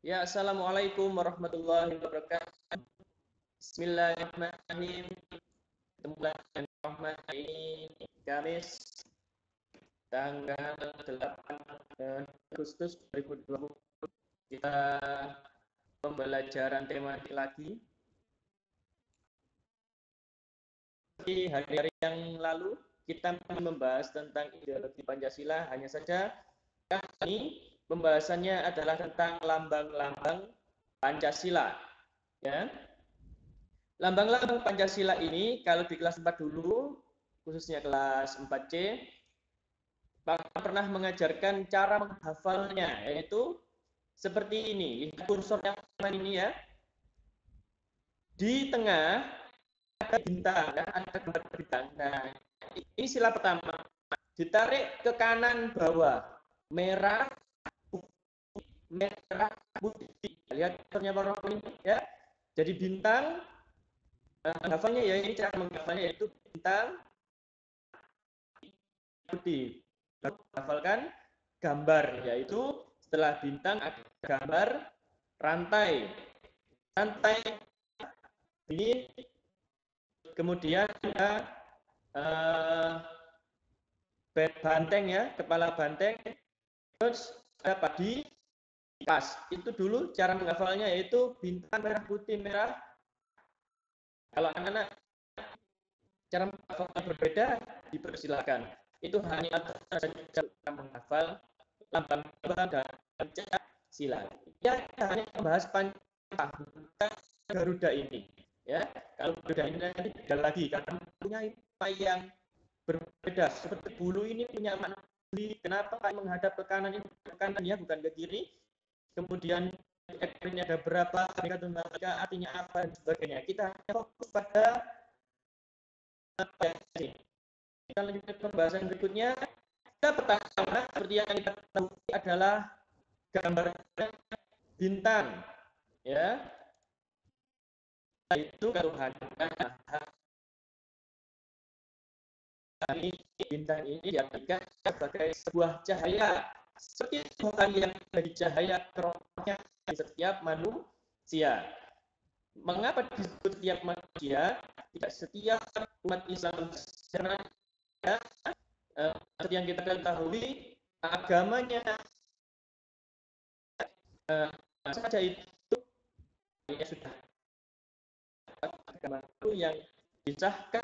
Ya, assalamualaikum warahmatullahi wabarakatuh. Bismillahirrahmanirrahim. Ketemu lagi dengan Rahman ini Kamis tanggal 8 Agustus 2020. Kita pembelajaran tematik lagi. Seperti hari-hari yang lalu, kita membahas tentang ideologi Pancasila. Hanya saja kali ini pembahasannya adalah tentang lambang-lambang Pancasila. Ya, lambang-lambang Pancasila ini kalau di kelas 4 dulu, khususnya kelas 4C, pernah mengajarkan cara menghafalnya, yaitu seperti ini. Lihat kursor yang ini ya. Di tengah ada bintang, ada gambar bintang. Nah, ini sila pertama. Ditarik ke kanan bawah. Merah, merah, putih. Lihat kursornya warna ini ya. Jadi bintang, menghafalnya ya, ini cara menghafalnya yaitu bintang putih. Lalu hafalkan gambar, yaitu setelah bintang ada gambar rantai. Rantai ini kemudian ada banteng ya, kepala banteng, terus ada padi kas. Itu dulu cara menghafalnya yaitu bintang merah putih merah. Kalau anak-anak cara menghafalnya berbeda, dipersilakan. Itu hanya cara menghafal lambang-lambang dan Pancasila. Ya, hanya membahas Pancasila Garuda ini. Ya, kalau Garuda ini nanti beda lagi karena punya apa yang berbeda. Seperti bulu ini punya makna sendiri. Kenapa menghadap ke kanan ini ke kanan ya, bukan ke kiri. Kemudian ekornya ada berapa, artinya apa dan sebagainya. Kita fokus pada kita lanjutkan pembahasan berikutnya. Kita pertama seperti yang kita tahu adalah gambar bintang ya, itu ketuhanan. Ini bintang ini diartikan sebagai sebuah cahaya seperti Tuhan yang menjadi cahaya kerohanian di setiap manusia. Mengapa disebut setiap manusia? Tidak setiap umat Islam ya, seperti yang kita ketahui agamanya saja itu ya sudah agama itu yang disahkan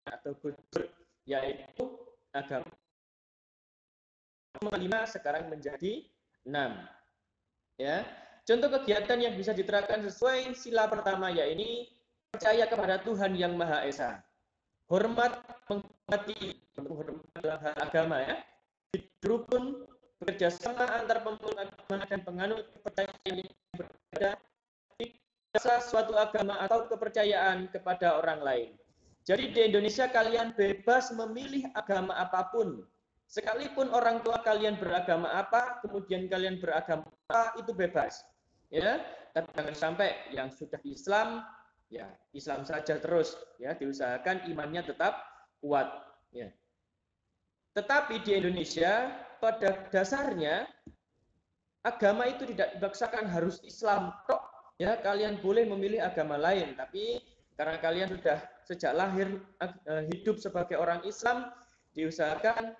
ataupun yaitu agama 5 sekarang menjadi 6 ya. Contoh kegiatan yang bisa diterapkan sesuai sila pertama yaitu percaya kepada Tuhan yang Maha Esa, hormat menghormati dalam hal agama ya, rukun bekerja sama antar pemeluk agama dan penganut kepercayaan yang berbeda, tidak suatu agama atau kepercayaan kepada orang lain. Jadi di Indonesia kalian bebas memilih agama apapun. Sekalipun orang tua kalian beragama apa, kemudian kalian beragama apa, itu bebas. Ya, tapi jangan sampai yang sudah Islam, ya Islam saja terus. Ya, diusahakan imannya tetap kuat. Ya. Tetapi di Indonesia pada dasarnya agama itu tidak dipaksakan harus Islam tok. Ya, kalian boleh memilih agama lain, tapi karena kalian sudah sejak lahir hidup sebagai orang Islam, diusahakan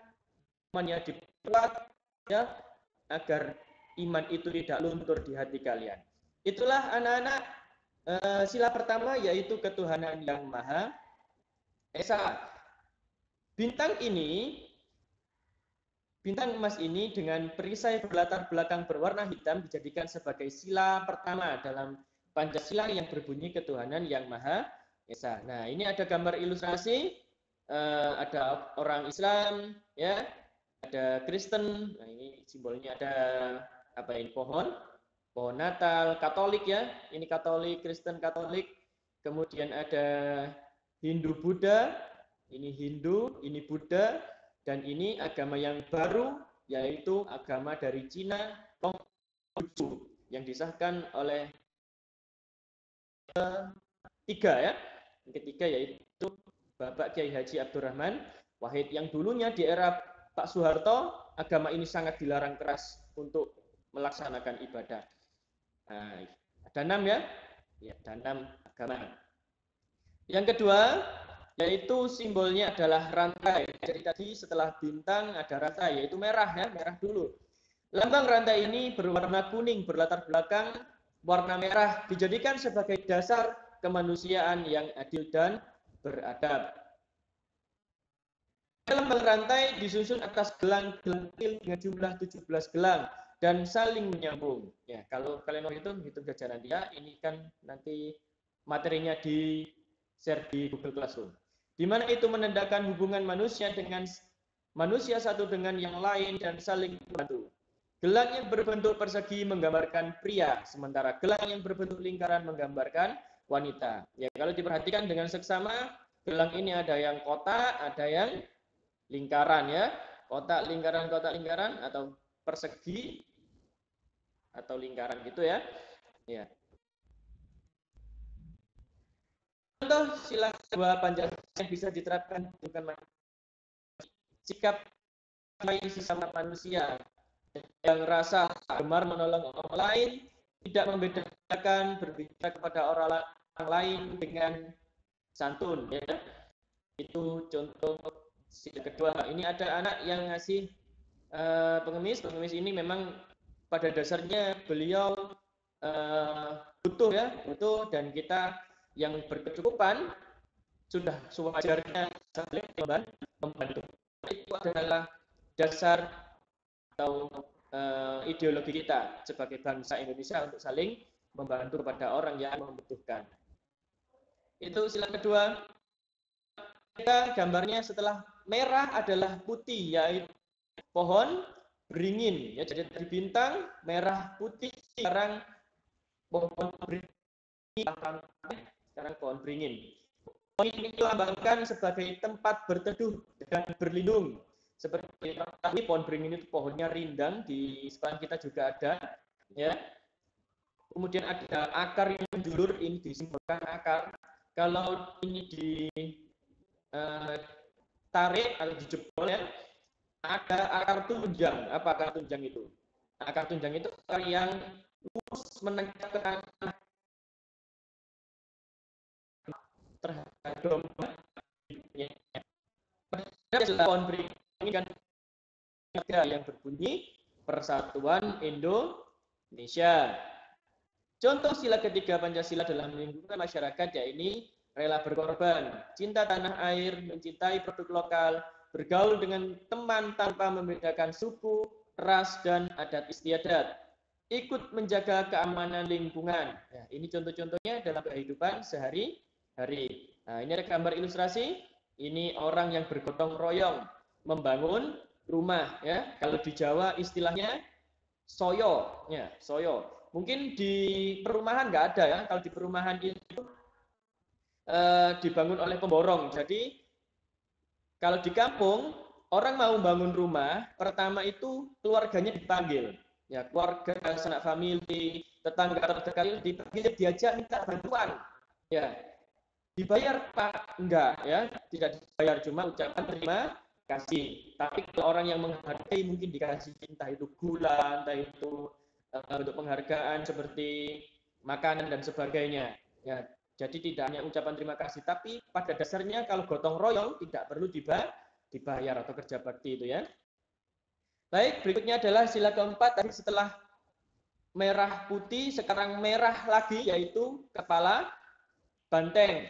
imannya diperkuat ya agar iman itu tidak luntur di hati kalian. Itulah anak-anak sila pertama yaitu ketuhanan yang Maha Esa. Bintang emas ini dengan perisai berlatar belakang berwarna hitam dijadikan sebagai sila pertama dalam Pancasila yang berbunyi ketuhanan yang Maha Esa. Nah, ini ada gambar ilustrasi, ada orang Islam, ya, ada Kristen. Nah, ini simbolnya ada apa ini pohon Natal, Katolik ya, ini Katolik, Kristen Katolik. Kemudian ada Hindu Buddha, ini Hindu, ini Buddha, dan ini agama yang baru yaitu agama dari Cina, Konghucu, yang disahkan oleh tiga ya. Yang ketiga yaitu Bapak Kiai Haji Abdurrahman Wahid yang dulunya di era Pak Soeharto, agama ini sangat dilarang keras untuk melaksanakan ibadah. Nah, ada 6 ya. Ya, ada 6 agama. Yang kedua, yaitu simbolnya adalah rantai. Jadi tadi setelah bintang ada rantai, yaitu merah ya, merah dulu. Lambang rantai ini berwarna kuning, berlatar belakang warna merah, dijadikan sebagai dasar kemanusiaan yang adil dan beradab. Lambang rantai disusun atas gelang-gelang dengan jumlah 17 gelang dan saling menyambung. Ya, kalau kalian mau hitung saja nanti ya. Ini kan nanti materinya di share di Google Classroom. Di mana itu menandakan hubungan manusia dengan manusia satu dengan yang lain dan saling membantu. Gelang yang berbentuk persegi menggambarkan pria, sementara gelang yang berbentuk lingkaran menggambarkan wanita. Ya, kalau diperhatikan dengan seksama, gelang ini ada yang kotak, ada yang lingkaran ya, kotak lingkaran atau persegi atau lingkaran gitu ya. Ya. Contoh sila kedua Pancasila yang bisa diterapkan bukan sikap sesama manusia yang rasa gemar menolong orang lain, tidak membedakan, berbicara kepada orang lain dengan santun ya. Itu contoh sila kedua. Ini ada anak yang ngasih pengemis ini memang pada dasarnya beliau butuh dan kita yang berkecukupan sudah sewajarnya saling membantu. Itu adalah dasar atau ideologi kita sebagai bangsa Indonesia untuk saling membantu kepada orang yang membutuhkan. Itu sila kedua. Kita gambarnya setelah merah adalah putih, yaitu pohon beringin. Ya, jadi dari bintang merah putih, sekarang pohon beringin, sekarang pohon beringin. Pohon ini dilambangkan sebagai tempat berteduh dan berlindung. Seperti tadi pohon beringin itu pohonnya rindang, di sekolah kita juga ada. Ya. Kemudian ada akar yang menjulur, ini disimbolkan akar. Kalau ini tarik atau dijebol ya, ada akar tunjang. Apa akar tunjang itu? Akar tunjang itu akar yang lurus menengah ke tanah terhadap domba. Pohon beringin kan yang berbunyi Persatuan Indonesia. Contoh sila ketiga Pancasila dalam lingkungan masyarakat ya ini rela berkorban, cinta tanah air, mencintai produk lokal, bergaul dengan teman tanpa membedakan suku, ras, dan adat istiadat, ikut menjaga keamanan lingkungan. Nah, ini contoh-contohnya dalam kehidupan sehari-hari. Nah, ini ada gambar ilustrasi. Ini orang yang bergotong royong membangun rumah. Ya, kalau di Jawa istilahnya soyo. Ya, soyo. Mungkin di perumahan nggak ada ya. Kalau di perumahan itu dibangun oleh pemborong. Jadi kalau di kampung orang mau bangun rumah, pertama itu keluarganya dipanggil. Ya, keluarga, sanak famili, tetangga terdekat dipanggil, diajak minta bantuan. Ya. Dibayar Pak? Enggak ya, tidak dibayar, cuma ucapan terima kasih. Tapi kalau orang yang menghargai mungkin dikasih entah itu gula, entah itu bentuk penghargaan seperti makanan dan sebagainya. Ya, jadi tidak hanya ucapan terima kasih, tapi pada dasarnya kalau gotong royong tidak perlu dibayar atau kerja bakti itu ya. Baik, berikutnya adalah sila keempat. Tadi setelah merah putih, sekarang merah lagi, yaitu kepala banteng.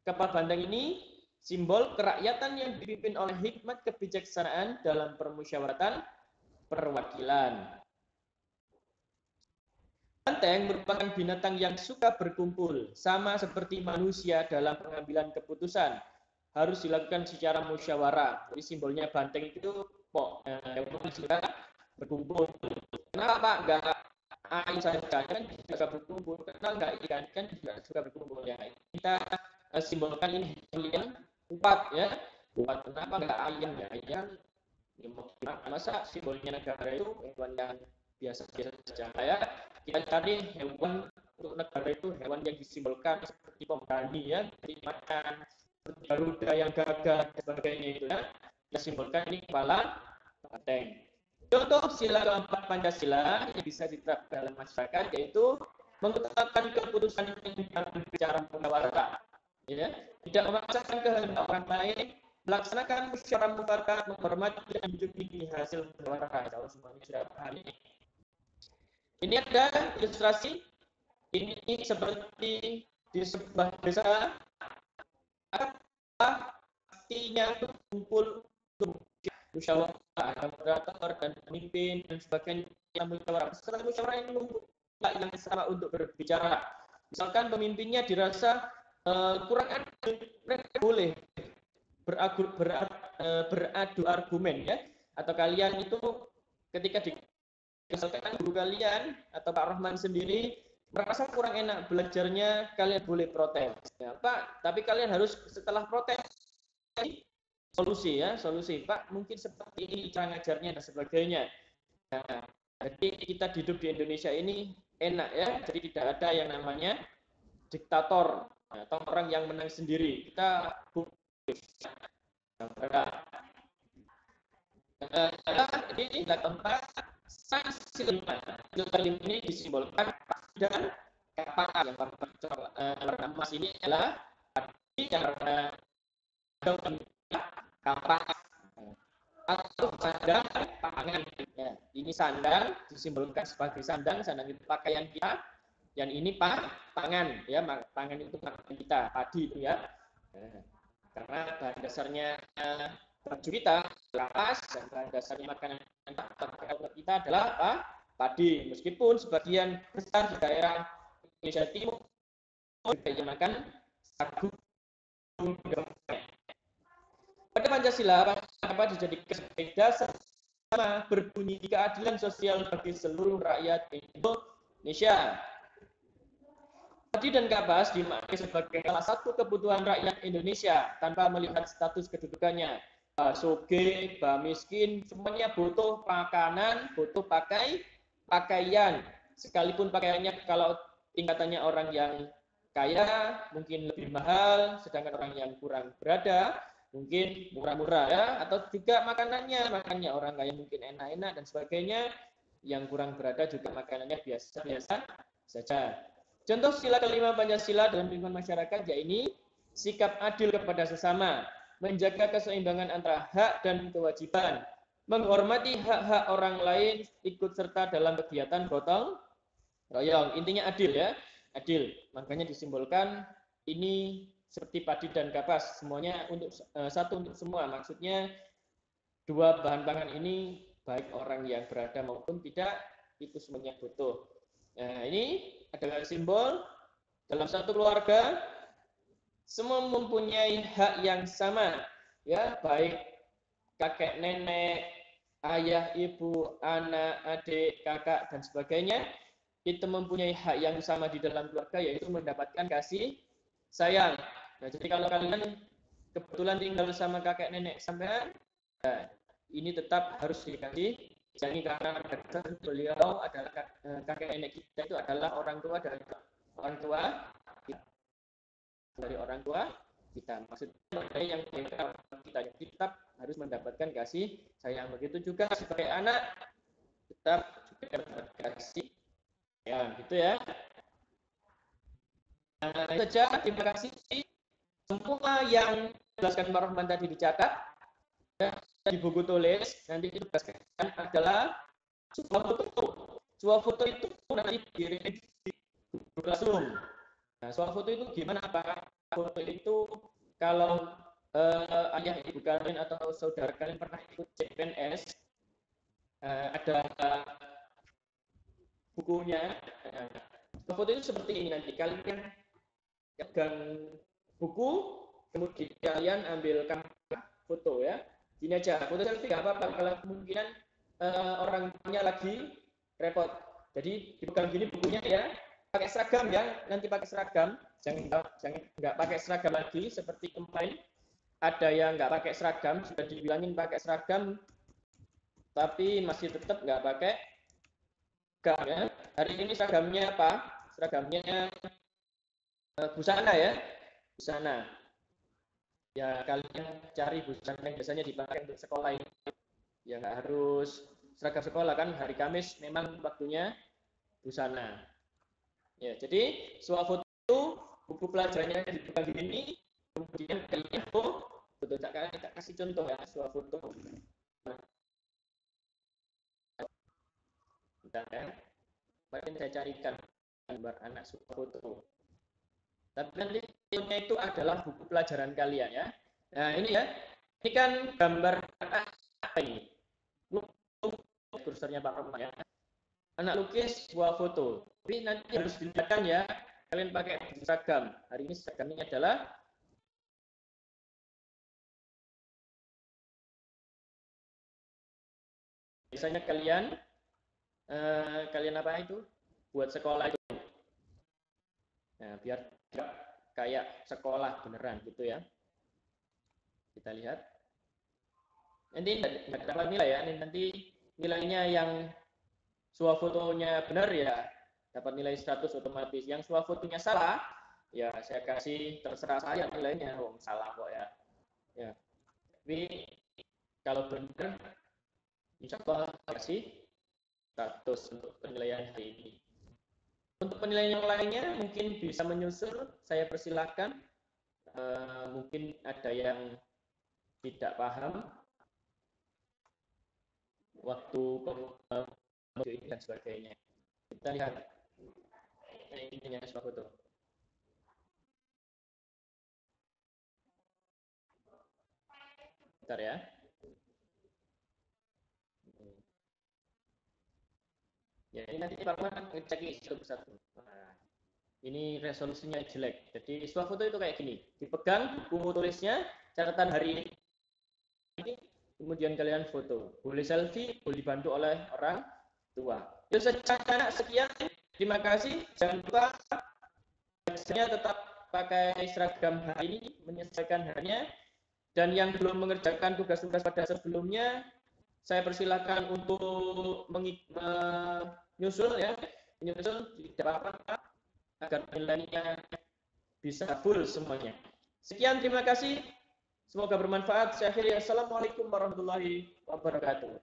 Kepala banteng ini simbol kerakyatan yang dipimpin oleh hikmat kebijaksanaan dalam permusyawaratan perwakilan. Banteng merupakan binatang yang suka berkumpul, sama seperti manusia dalam pengambilan keputusan. Harus dilakukan secara musyawarah. Jadi simbolnya banteng itu suka berkumpul. Kenapa Pak? Enggak air saja kan juga berkumpul. Kenapa enggak ikan kan juga suka berkumpul ya. Kita simbolkan ini yang kuat ya. Kuat kenapa enggak ayam ya? Ayam masa simbolnya negara itu hewan yang biasa-biasa saja ya. Kita cari hewan untuk negara itu hewan yang disimbolkan seperti pemberani ya, seperti macan, seperti garuda yang gagah dan sebagainya itu ya. Kita simbolkan ini kepala Banteng. Contoh sila keempat Pancasila yang bisa diterapkan dalam masyarakat yaitu mengutamakan keputusan yang berbicara musyawarah, ya, tidak memaksakan kehendak orang lain, melaksanakan musyawarah mufakat, menghormati dan menjunjung hasil musyawarah. Kalau semuanya sudah paham ini. Ini ada ilustrasi. Ini seperti di sebuah desa, apa artinya kumpul musyawarah, ada moderator dan pemimpin dan sebagainya. Setelah musyawarah ini membuka yang sama untuk berbicara. Misalkan pemimpinnya dirasa kurang adil, mereka boleh beradu argumen, ya. Atau kalian itu ketika misalkan guru kalian atau Pak Rahman sendiri merasa kurang enak belajarnya, kalian boleh protes. Ya, Pak, tapi kalian harus setelah protes solusi, ya, solusi. Pak, mungkin seperti ini cara ngajarnya dan sebagainya. Nah, jadi kita hidup di Indonesia ini enak, ya. Jadi tidak ada yang namanya diktator atau orang yang menang sendiri. Kita ini tempat sanksi kelima ini disimbolkan dan kapal yang warna emas ini adalah karena kapal atau sandang pangan. Ya, ini sandang disimbolkan sebagai sandang itu pakaian kita, dan ini pangan, ya, pangan itu makanan kita, padi itu, ya. Karena bahan dasarnya baju kita kapas, dan bahan dasarnya makanan kita adalah apa? Padi. Meskipun sebagian besar di daerah Indonesia Timur juga makan sagu. Pada Pancasila, apa dijadikan sebagai dasar sama berbunyi keadilan sosial bagi seluruh rakyat Indonesia. Padi dan kapas dimaknai sebagai salah satu kebutuhan rakyat Indonesia tanpa melihat status kedudukannya. Soge, miskin, semuanya butuh makanan, butuh pakaian. Sekalipun pakaiannya kalau tingkatannya orang yang kaya mungkin lebih mahal, sedangkan orang yang kurang berada mungkin murah-murah, ya. Atau juga makanannya orang kaya mungkin enak-enak dan sebagainya, yang kurang berada juga makanannya biasa-biasa saja. Contoh sila kelima Pancasila dalam lingkungan masyarakat yaitu sikap adil kepada sesama, menjaga keseimbangan antara hak dan kewajiban, menghormati hak-hak orang lain, ikut serta dalam kegiatan gotong royong. Intinya adil, ya, adil. Makanya disimbolkan ini seperti padi dan kapas, semuanya untuk satu untuk semua. Maksudnya dua bahan pangan ini baik orang yang berada maupun tidak, itu semuanya butuh. Nah, ini adalah simbol dalam satu keluarga semua mempunyai hak yang sama, ya, baik kakek nenek, ayah ibu, anak adik, kakak dan sebagainya, itu mempunyai hak yang sama di dalam keluarga, yaitu mendapatkan kasih sayang. Nah, jadi kalau kalian kebetulan tinggal sama kakek nenek sampean, nah, ini tetap harus dikasih sayang karena beliau adalah kakek nenek kita, itu adalah orang tua dari orang tua kita. Maksudnya yang kita tetap harus mendapatkan kasih sayang. Begitu juga sebagai anak tetap juga kasih sayang, gitu, ya. Nah, itu saja. Terima kasih. Semua yang dijelaskan Pak Rahman tadi dicatat di buku tulis. Nanti ditugaskan adalah sebuah foto itu nanti dikirim di Classroom. Nah, soal foto itu gimana, Pak? Foto itu kalau ayah ibu kalian atau saudara kalian pernah ikut CPNS, ada bukunya. Foto itu seperti ini, nanti kalian pegang buku, kemudian kalian ambil kamera foto, ya. Ini aja, foto selfie nggak apa-apa kalau kemungkinan orang tuanya lagi repot. Jadi dipegang gini bukunya, ya. Pakai seragam, ya, nanti pakai seragam, jangan nggak pakai seragam lagi seperti kemarin. Ada yang nggak pakai seragam, sudah dibilangin pakai seragam, tapi masih tetap nggak pakai seragam, ya. Hari ini seragamnya apa? Seragamnya busana, ya, busana. Ya, kalian cari busana yang biasanya dipakai untuk sekolah ini. Ya nggak harus seragam sekolah kan, hari Kamis memang waktunya busana. Ya, jadi swafoto buku pelajarannya dipegang gini, kemudian kalian foto, tak kasih contoh ya swafoto. Bentar ya, mungkin saya carikan gambar anak swafoto. Tapi nanti itu adalah buku pelajaran kalian ya. Nah ini ya, ini kan gambar apa ini? Kursornya Pak Roman ya. Anak lukis sebuah foto. Tapi nanti harus dilihatkan ya, kalian pakai seragam. Hari ini seragamnya adalah biasanya kalian apa itu? Buat sekolah itu. Nah, biar kayak sekolah beneran gitu ya. Kita lihat. Nanti nggak dapat nilai ya. Nanti nilainya yang swafotonya benar ya dapat nilai 100 otomatis. Yang swafotonya salah ya saya kasih terserah saya nilainya. Oh, salah kok ya. Ya. Tapi kalau benar insya Allah kasih 100 untuk penilaian hari ini. Untuk penilaian yang lainnya mungkin bisa menyusul, saya persilahkan. Mungkin ada yang tidak paham waktu dan sebagainya. Kita lihat ini dengan swafoto. Bentar ya. Ya, ini nanti Pak Rahman ngecek satu persatu. Nah, ini resolusinya jelek. Jadi swafoto itu kayak gini. Dipegang buku tulisnya, catatan hari ini, kemudian kalian foto. Boleh selfie, boleh dibantu oleh orang tua. Itu saja anak, sekian. Terima kasih. Jangan lupa biasanya tetap pakai seragam hari ini, menyesuaikan harinya. Dan yang belum mengerjakan tugas-tugas pada sebelumnya, saya persilahkan untuk menyusul ya, menyusul tidak apa-apa agar nilainya bisa full semuanya. Sekian, terima kasih. Semoga bermanfaat. Saya akhiri. Assalamualaikum warahmatullahi wabarakatuh.